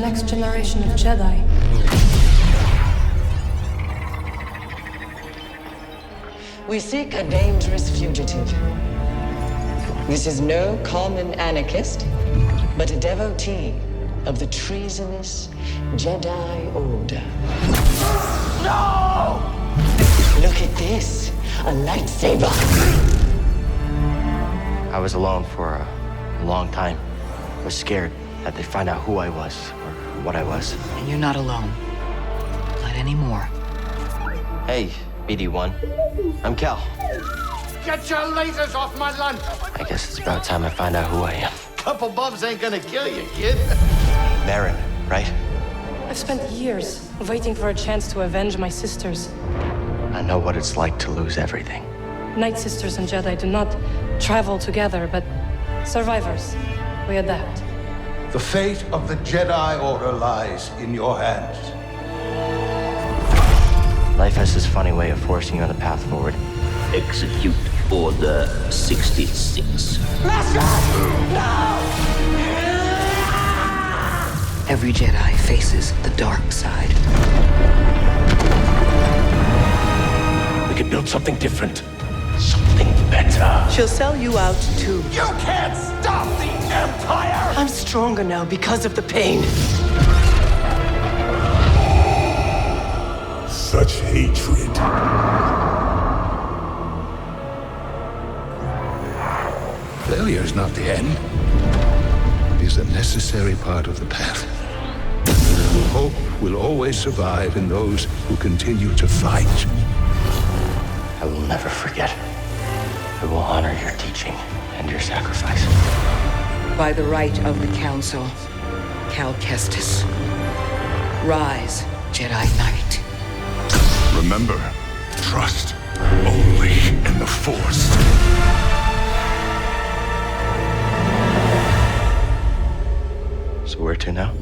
next generation of Jedi. We seek a dangerous fugitive. This is no common anarchist, but a devotee of the treasonous Jedi Order. No! Look at this, a lightsaber. I was alone for a long time. I was scared that they'd find out who I was or what I was. And you're not alone. Not anymore. Hey, BD1. I'm Cal. Get your lasers off my lunch! I guess it's about time I find out who I am. Couple bumps ain't gonna kill you, kid. Marin, right? I've spent years waiting for a chance to avenge my sisters. I know what it's like to lose everything. Night Sisters and Jedi do not travel together, but survivors, we adapt. The fate of the Jedi Order lies in your hands. Life has this funny way of forcing you on the path forward. Execute Order 66. Every Jedi faces the dark side. We could build something different. Something better. She'll sell you out too. You can't stop the Empire! I'm stronger now because of the pain. Such hatred. Failure is not the end. It is a necessary part of the path. Hope will always survive in those who continue to fight. I will never forget. I will honor your teaching and your sacrifice. By the right of the Council, Cal Kestis. Rise, Jedi Knight. Remember, trust only in the Force. So where to now?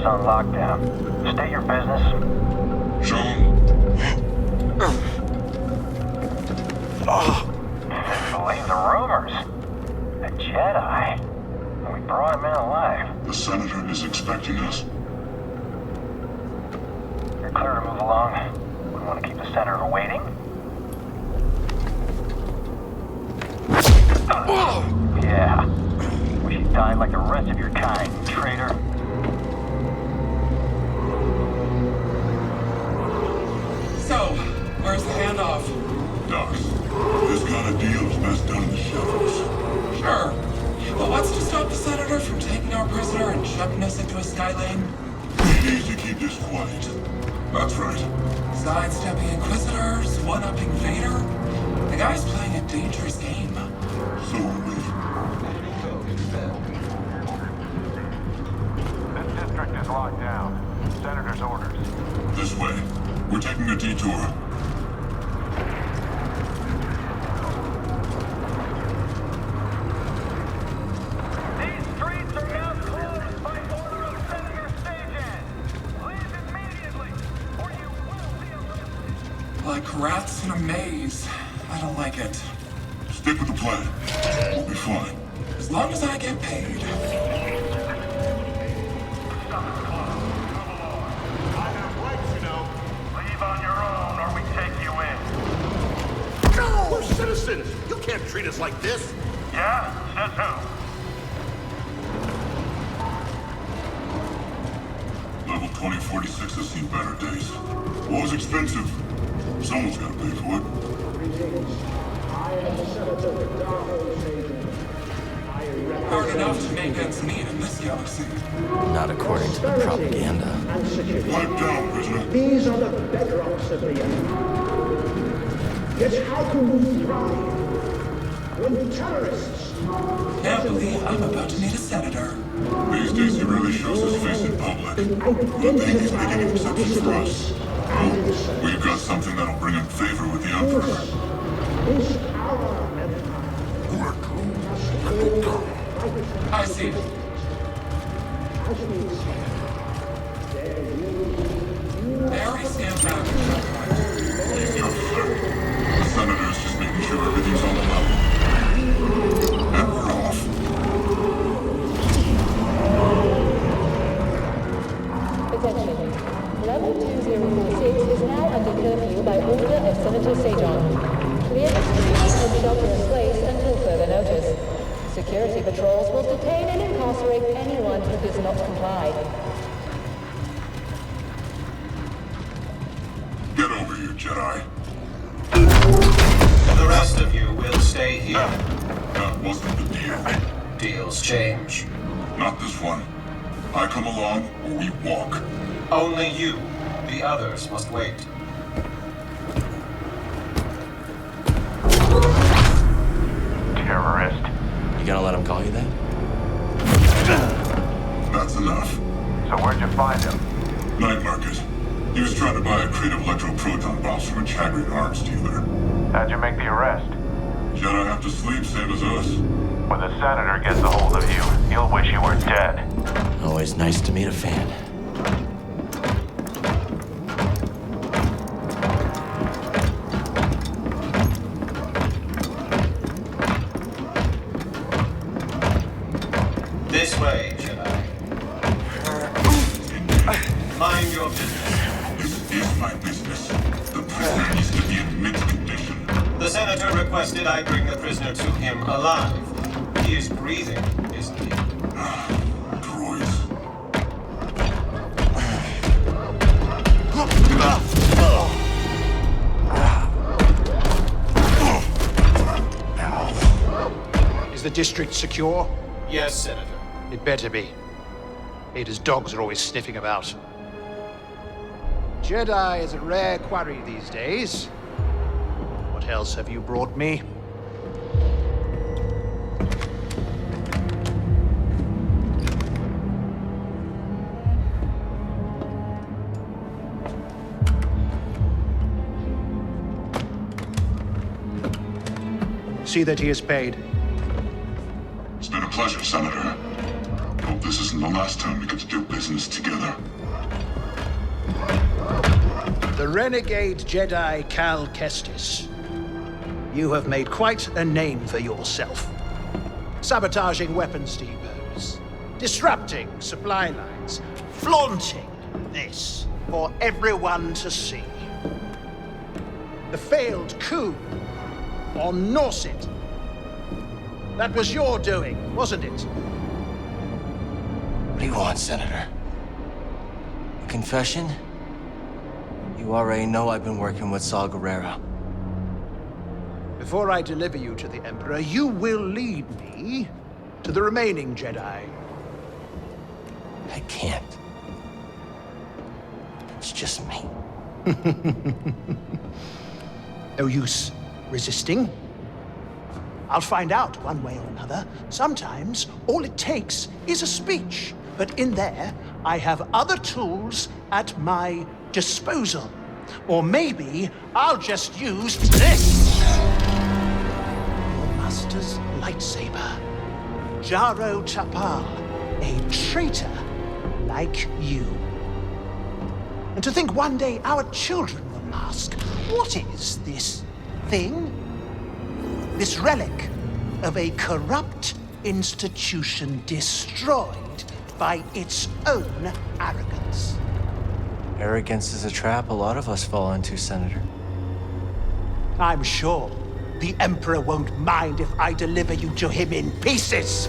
on lockdown. State your business. Sean. Believe the rumors. A Jedi. We brought him in alive. The Senator is expecting us. You're clear to move along. We want to keep the Senator waiting. Yeah. Wish you died like the rest of your kind, traitor. So, where's the handoff? Docs, this kind of deal is best done in the shadows. Sure. But what's to stop the Senator from taking our prisoner and chucking us into a sky lane? He needs to keep this quiet. That's right. Sidestepping Inquisitors, one-upping Vader. The guy's playing a dangerous game. So are we. This district is locked down. Senator's orders. This way. We're taking a detour. These streets are now closed by order of Senator Sajan. Leave immediately, or you will be arrested. Like rats in a maze. I don't like it. Stick with the plan. We'll be fine. As long as I get paid. Leave on your own, or we take you in. No! We're citizens! You can't treat us like this! Yeah? Says who? Level 2046 has seen better days. War's expensive. Someone's got to pay for it. Hard enough to make ends meet in this galaxy. Not according to the propaganda. Pipe down, prisoner. These are the bedrocks of the earth. Yet how can we thrive when terrorists... Can't believe I'm about to meet a Senator. These days he rarely shows his face in public. Good thing he's making exceptions for us. Oh, we've got something that'll bring him favor with the Emperor. This our empire. I see. There we stand back. Keep tough, sir. The Senator's just making sure everything's on the level. And we're off. Attention. Level 2046 is now under curfew by order of Senator Sajan. Clear the streets and shelter in place until further notice. Security patrols will detain and incarcerate anyone who does not comply. Get over here, Jedi. The rest of you will stay here. That wasn't the deal. Deals change. Not this one. I come along, or we walk. Only you. The others must wait. Terrorist. You gonna let him call you that? That's enough. So where'd you find him? Night market. He was trying to buy a crate of electroproton bombs from a Chagrin arms dealer. How'd you make the arrest? Jedi have to sleep, same as us. When the Senator gets a hold of you, he'll wish you were dead. Always nice to meet a fan. This way, Jedi. Mind your business. This is my business. The prisoner needs to be in mint condition. The Senator requested I bring the prisoner to him alive. He is breathing, isn't he? Droids. Is the district secure? Yes, Senator. It better be. Ada's dogs are always sniffing about. Jedi is a rare quarry these days. What else have you brought me? See that he is paid. It's been a pleasure, Senator. Hope this this isn't the last time we get to do business together. The renegade Jedi Cal Kestis. You have made quite a name for yourself. Sabotaging weapons depots, disrupting supply lines, flaunting this for everyone to see. The failed coup on Norset. That was your doing, wasn't it? What do you want, Senator? A confession? You already know I've been working with Saw Gerrera. Before I deliver you to the Emperor, you will lead me to the remaining Jedi. I can't. It's just me. No use resisting. I'll find out one way or another. Sometimes all it takes is a speech. But in there, I have other tools at my disposal. Or maybe I'll just use this. Your master's lightsaber. Jaro Tapal, a traitor like you. And to think one day our children will ask, what is this thing? This relic of a corrupt institution destroyed by its own arrogance. Arrogance is a trap a lot of us fall into, Senator. I'm sure the Emperor won't mind if I deliver you to him in pieces.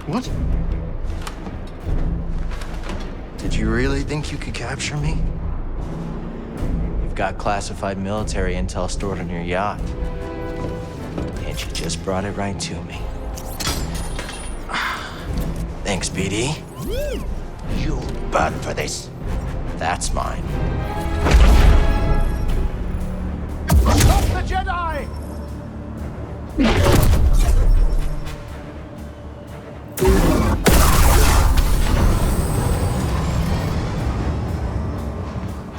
What? Did you really think you could capture me? You've got classified military intel stored on your yacht. And you just brought it right to me. Thanks, BD. You'll burn for this. That's mine. Stop the Jedi!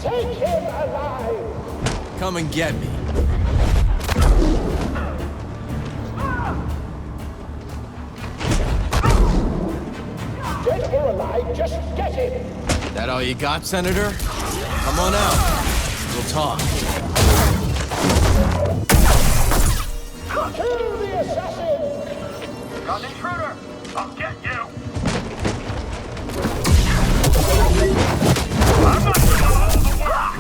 Take him alive! Come and get me. Dead or alive, just get him! That all you got, Senator? Come on out. We'll talk. Kill the assassin! Got an intruder! I'll get you! I'm not doing all the work!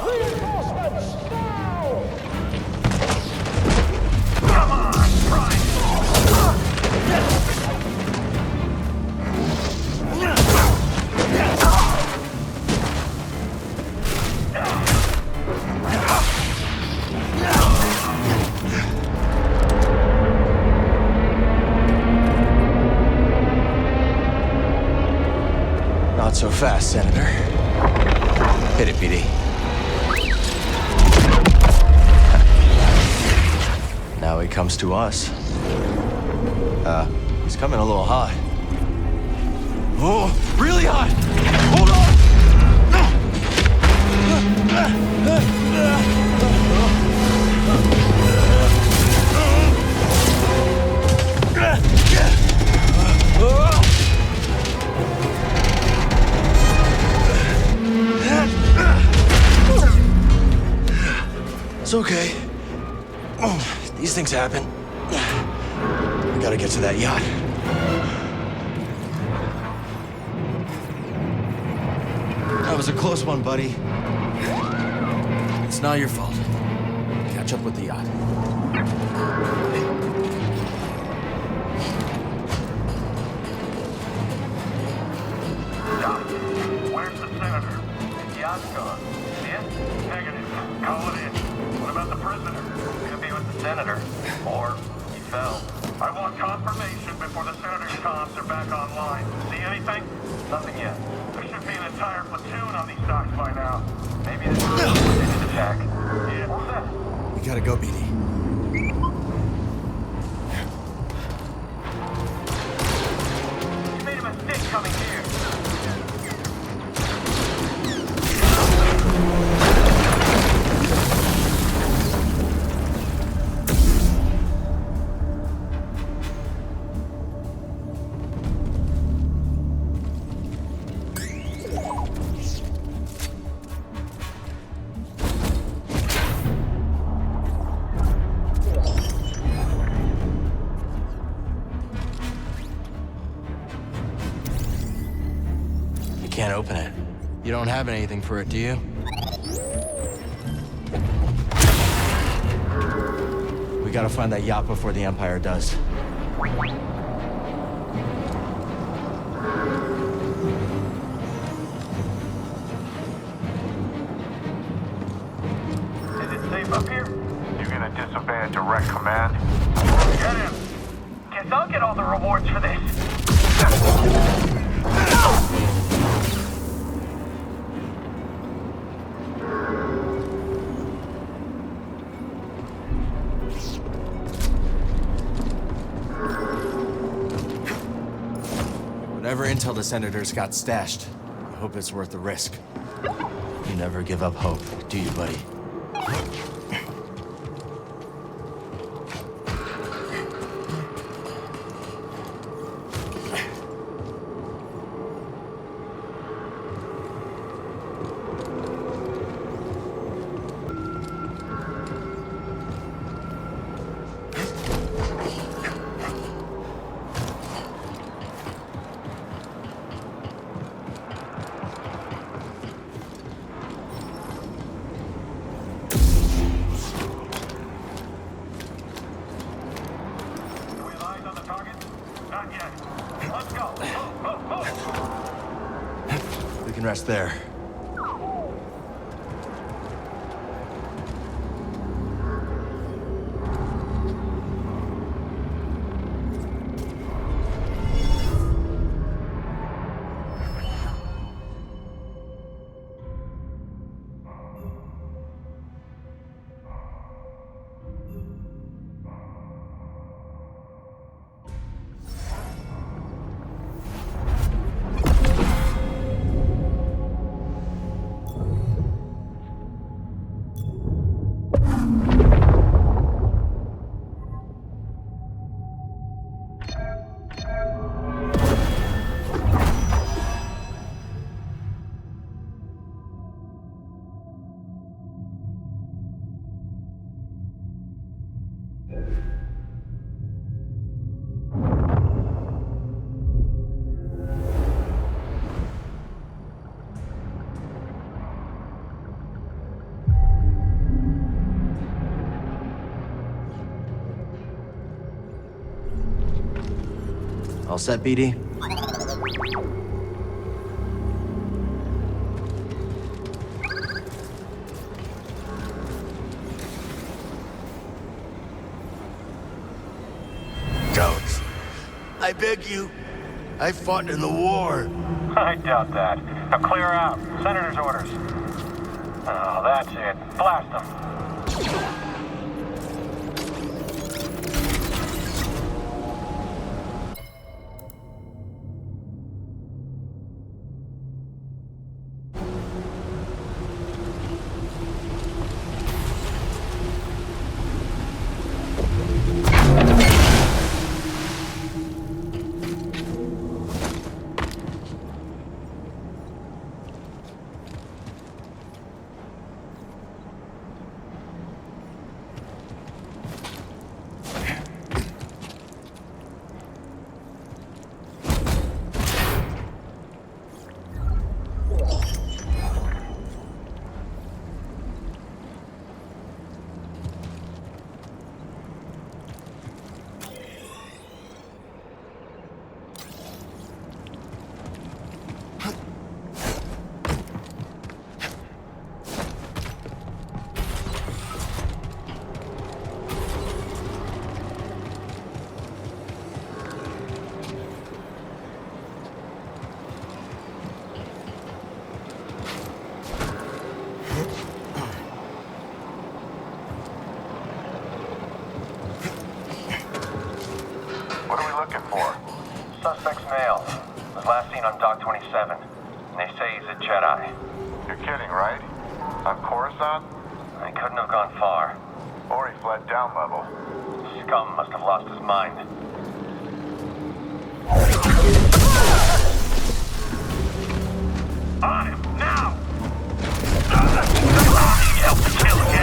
Reinforcements, now! Come on, Prime! Not so fast, Senator. Hit it, BD. Now he comes to us. He's coming a little hot. Oh, really hot! Hold on! It's okay. These things happen. We gotta get to that yacht. That was a close one, buddy. It's not your fault. Catch up with the yacht. Doc, where's the senator? His yacht's gone. See it? Negative. Call it in. What about the prisoner? Could be with the senator. Or he fell. I want confirmation before the senator's comms are back online. See anything? Nothing yet. There should be an entire platoon on these docks by now. Maybe this is a coordinated attack. Yeah, what's that? We gotta go, BD. can't open it. You don't have anything for it, do you? We gotta find that yacht before the Empire does. Is it safe up here? You're gonna disobey a direct command? Get him! Guess I'll get all the rewards for this. Whatever intel the Senators got stashed, I hope it's worth the risk. You never give up hope, do you, buddy? We can rest there. All set, BD? Don't. I beg you. I fought in the war. I doubt that. Now clear out. Senator's orders. Oh, that's it. Blast them. Suspect's male. Was last seen on Dock 27. And they say he's a Jedi. You're kidding, right? On Coruscant? He couldn't have gone far. Or he fled down level. Scum must have lost his mind. On him, now! Need help to kill him.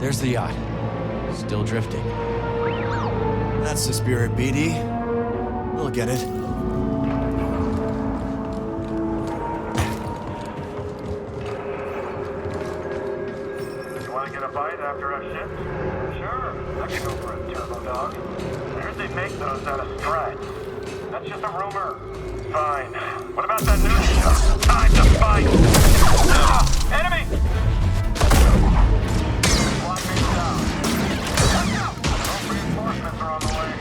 There's the yacht. Still drifting. That's the spirit, BD. We'll get it. You want to get a bite after I've shipped? Sure, I could go for a turbo dog. I heard they make those out of strides. That's just a rumor. Fine. What about that new stuff? Time to fight! Ah! Enemy! Block me down. Watch out! Those reinforcements are on the way.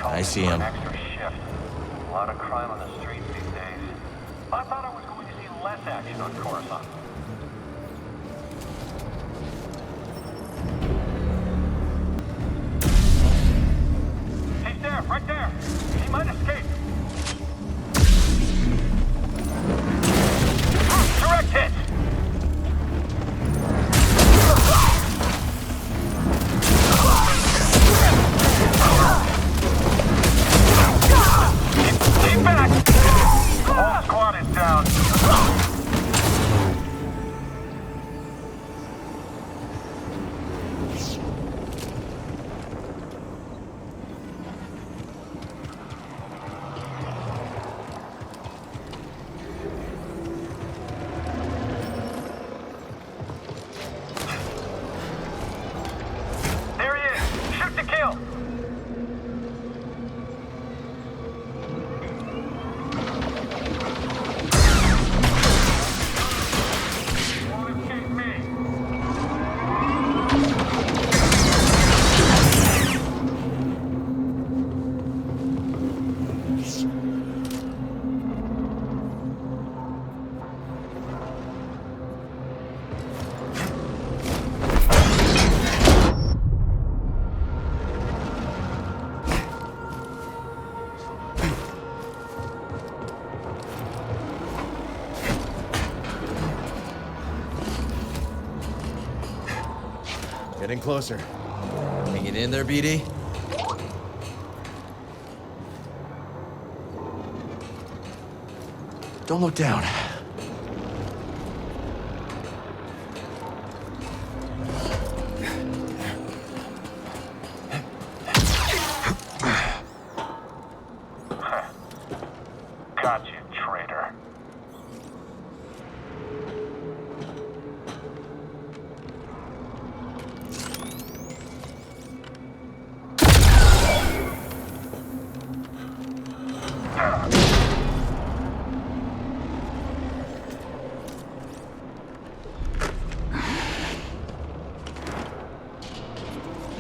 I see him. Extra shift. A lot of crime on the streets these days. I thought I was going to see less action on Coruscant. He's there, right there. He might escape. Direct hit. Keep back! The whole squad is down. There he is! Shoot to kill! Getting closer. Hanging in there, BD? Don't look down. Got you, traitor.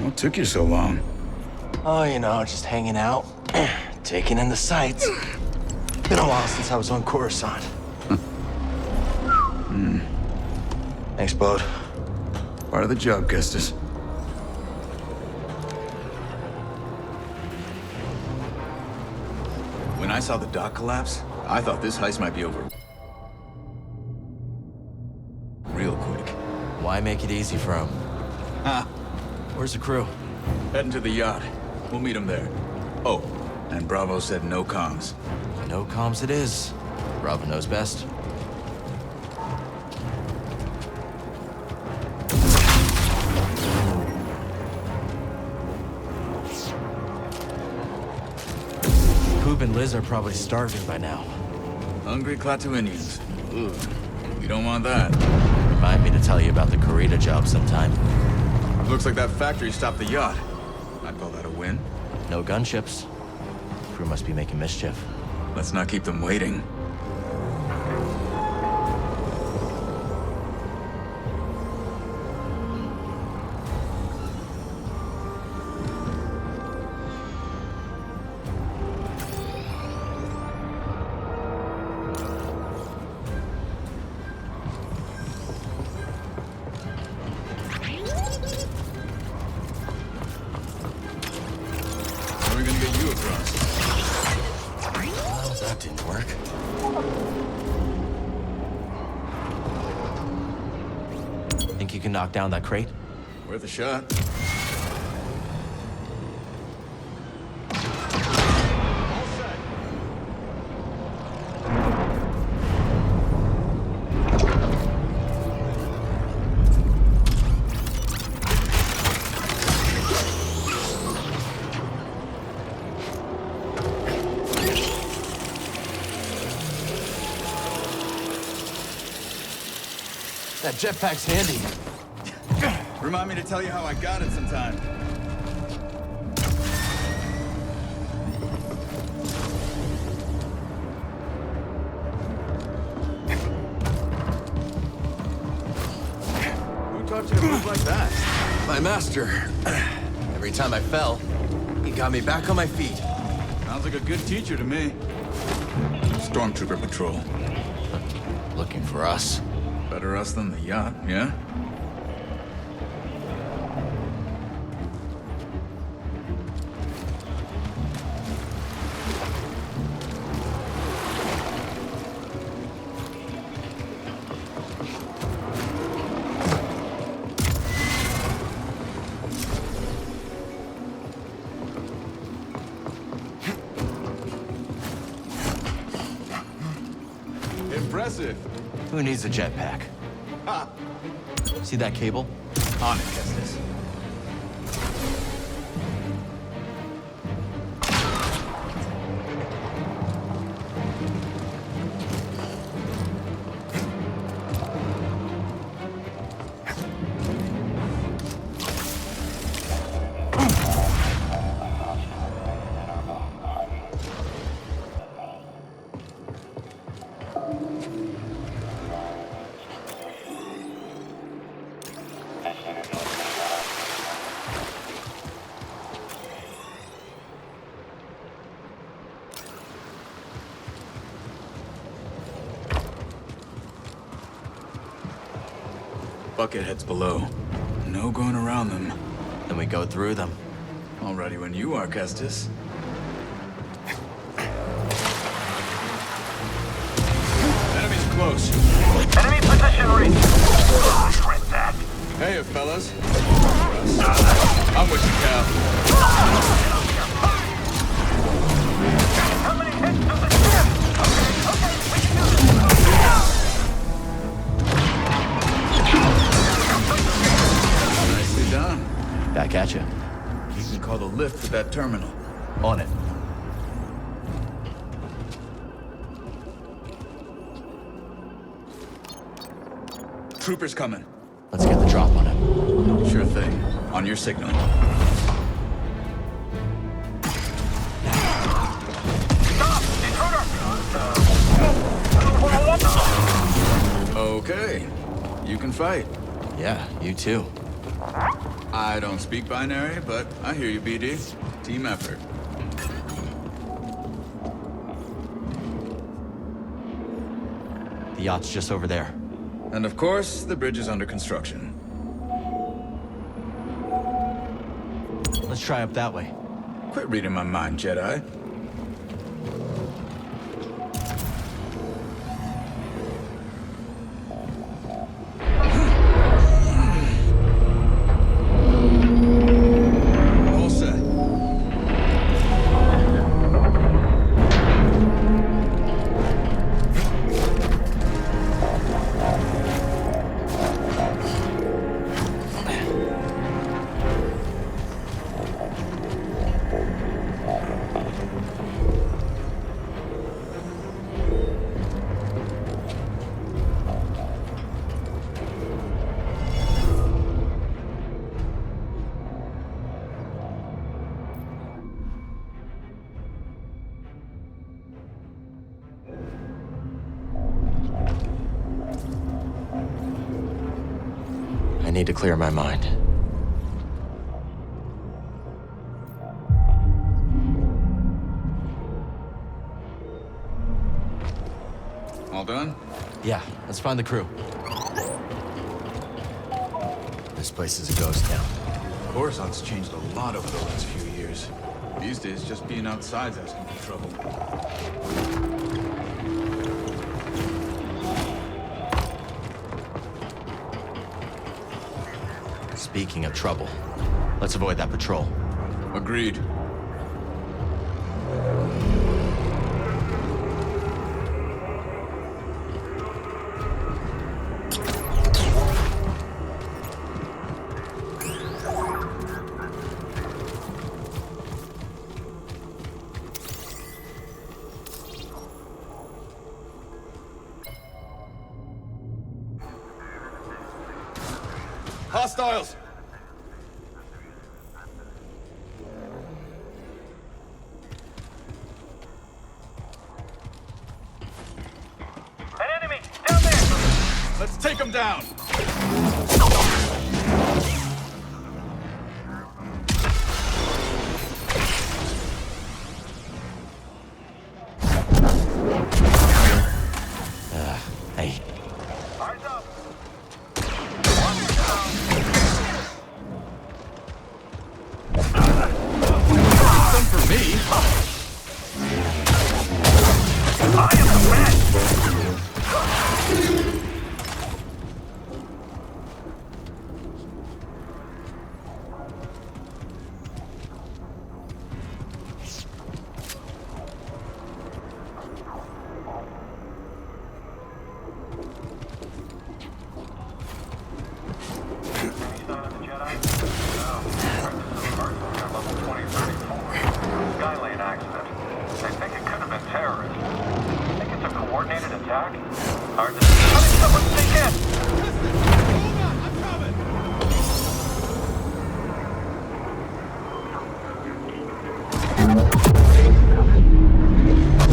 What took you so long? Oh, you know, just hanging out, taking in the sights. Been a while since I was on Coruscant. Thanks, bud. Part of the job, Kestis. When I saw the dock collapse, I thought this heist might be over real quick. Why make it easy for him? Ha! Where's the crew? Heading to the yacht. We'll meet him there. Oh, and Bravo said no comms. No comms it is. Bravo knows best. Coop and Liz are probably starving by now. Hungry Klaatuinians. Ooh, we don't want that. Remind me to tell you about the Corita job sometime. Looks like that factory stopped the yacht. I'd call that a win. No gunships. Crew must be making mischief. Let's not keep them waiting. Think you can knock down that crate? Worth a shot. That jetpack's handy. Remind me to tell you how I got it sometime. Who taught you to move like that? My master. Every time I fell, he got me back on my feet. Sounds like a good teacher to me. Stormtrooper patrol. Looking for us. Better us than the yacht, yeah? Impressive. Who needs a jetpack? Ah. See that cable? On it, Kestis. Bucketheads below. No going around them. Then we go through them. All ready when you are, Kestis. Enemy's close. Enemy position reached. Shred that. Hey, fellas. I'm with you, Cal. How many hits does it give? Okay, we can do this. Nicely done. Back at you. You can call the lift at that terminal. On it. Troopers coming. Let's get the drop on it. Sure thing. On your signal. Okay. You can fight. Yeah, you too. I don't speak binary, but I hear you, BD. Team effort. The yacht's just over there. And of course, the bridge is under construction. Let's try up that way. Quit reading my mind, Jedi. All set. I need to clear my mind. All done? Yeah, let's find the crew. This place is a ghost town. Coruscant's changed a lot over the last few years. These days, just being outside's asking for trouble. Speaking of trouble, let's avoid that patrol. Agreed. Hostiles! An enemy! Down there! Let's take them down! Hey. Eyes up! Some for me! I am the best! Any sign of the Jedi? No. Practice of Earth, they're level 2034. Skylane accident. They think it could have been terrorists. Think it's a coordinated attack? Hard to see. How did someone sneak in? Hold on! I'm coming!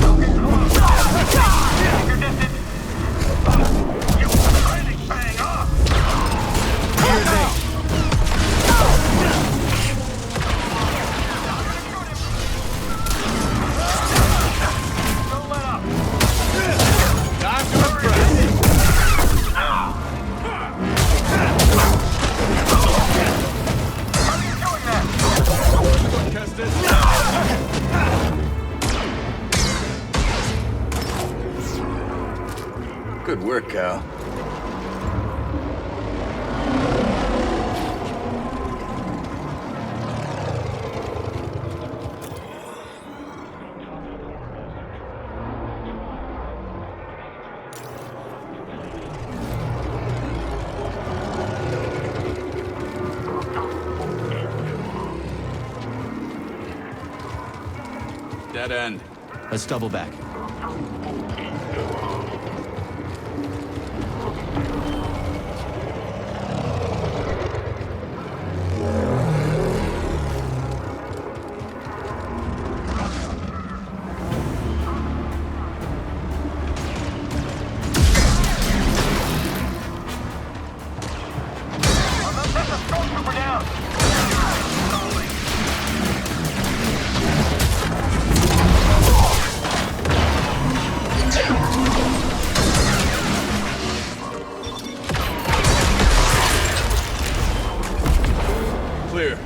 Don't get close. Keep your distance. You crazy bang off! Don't let up. Time to impress! How are you doing that? Kestis! Good work, Cal. Dead end. Let's double back. That's a stormtrooper down. Clear.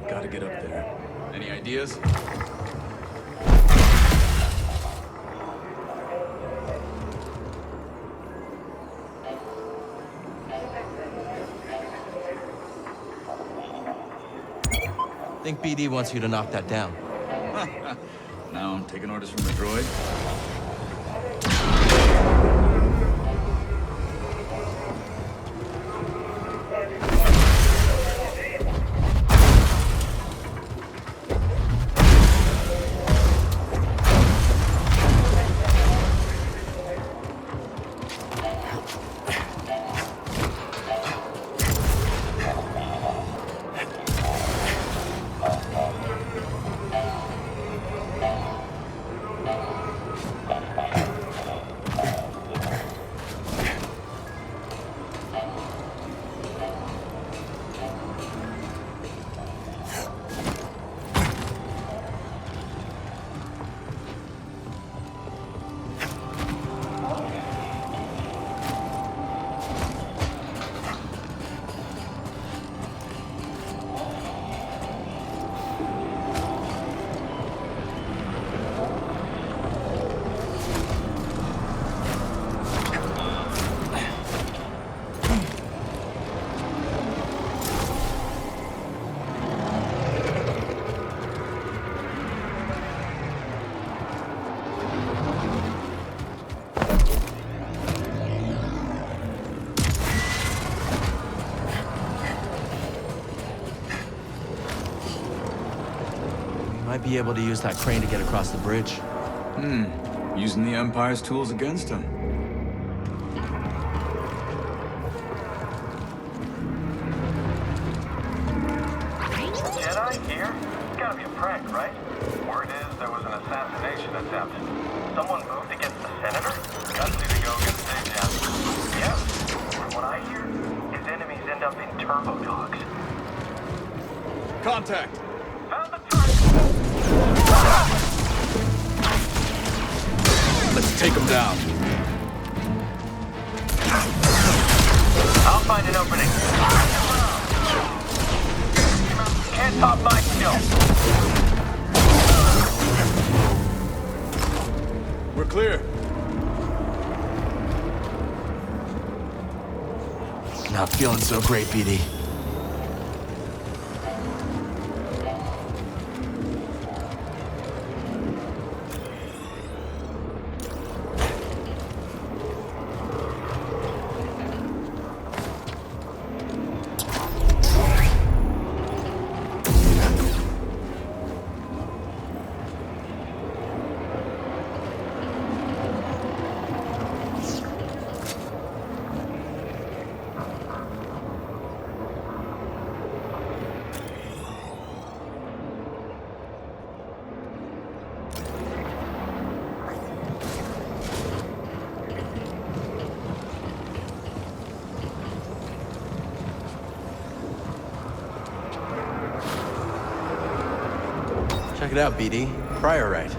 Gotta get up there. Any ideas? Think BD wants you to knock that down. Now I'm taking orders from the droid. Might be able to use that crane to get across the bridge. Using the Empire's tools against him. Jedi here? It's gotta be a prank, right? Word is there was an assassination attempt. Someone moved against the senator? Custody to go against Sajan. Yeah. From what I hear, his enemies end up in turbo dogs. Contact! Found the target! Let's take him down. I'll find an opening. Can't top my skill. We're clear. Not feeling so great, BD. Check it out, BD. Prior right.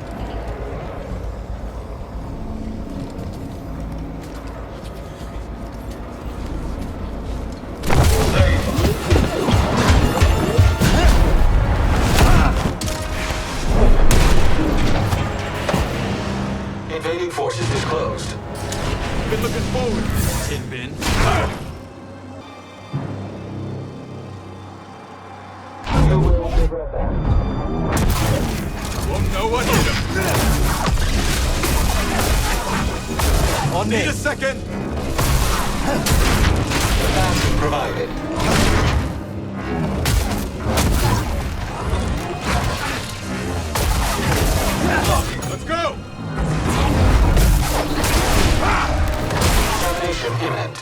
Invading forces is closed. Been looking forward, Tin Bin. You will regret that. Won't know what hit him. On Need me. a second. Capacity provided. Let's go. Termination imminent.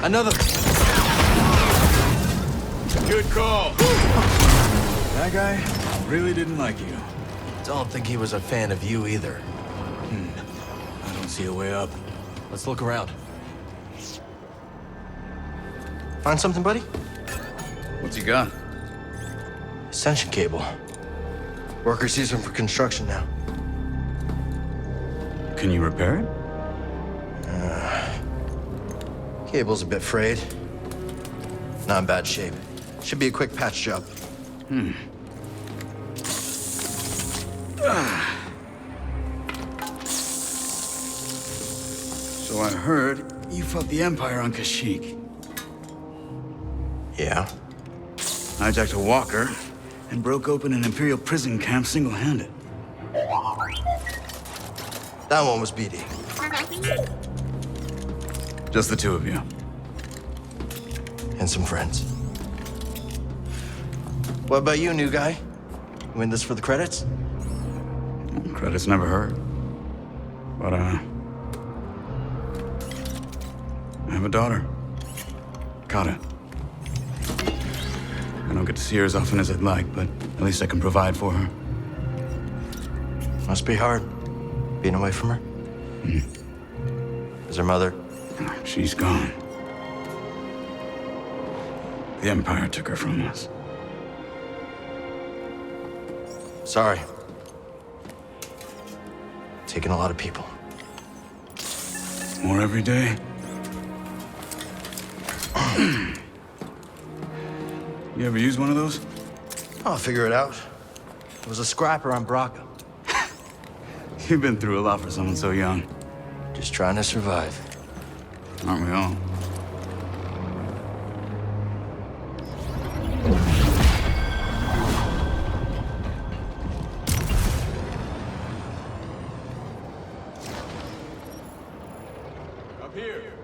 Another. Good call. That guy really didn't like you. Don't think he was a fan of you either. I don't see a way up. Let's look around. Find something, buddy? What's he got? Ascension cable. Workers use them for construction now. Can you repair it? Cable's a bit frayed. Not in bad shape. Should be a quick patch job. So I heard you fought the Empire on Kashyyyk. Yeah? Hijacked a walker and broke open an Imperial prison camp single-handed. That one was BD. Just the two of you. And some friends. What about you, new guy? You in this for the credits? Credits never hurt. But, I have a daughter. Kata. I don't get to see her as often as I'd like, but at least I can provide for her. Must be hard, being away from her. Is her mother? She's gone. The Empire took her from us. Sorry. Taking a lot of people. More every day. You ever use one of those? I'll figure it out. It was a scrapper on Braca. You've been through a lot for someone so young. Just trying to survive. Aren't we all? Up here.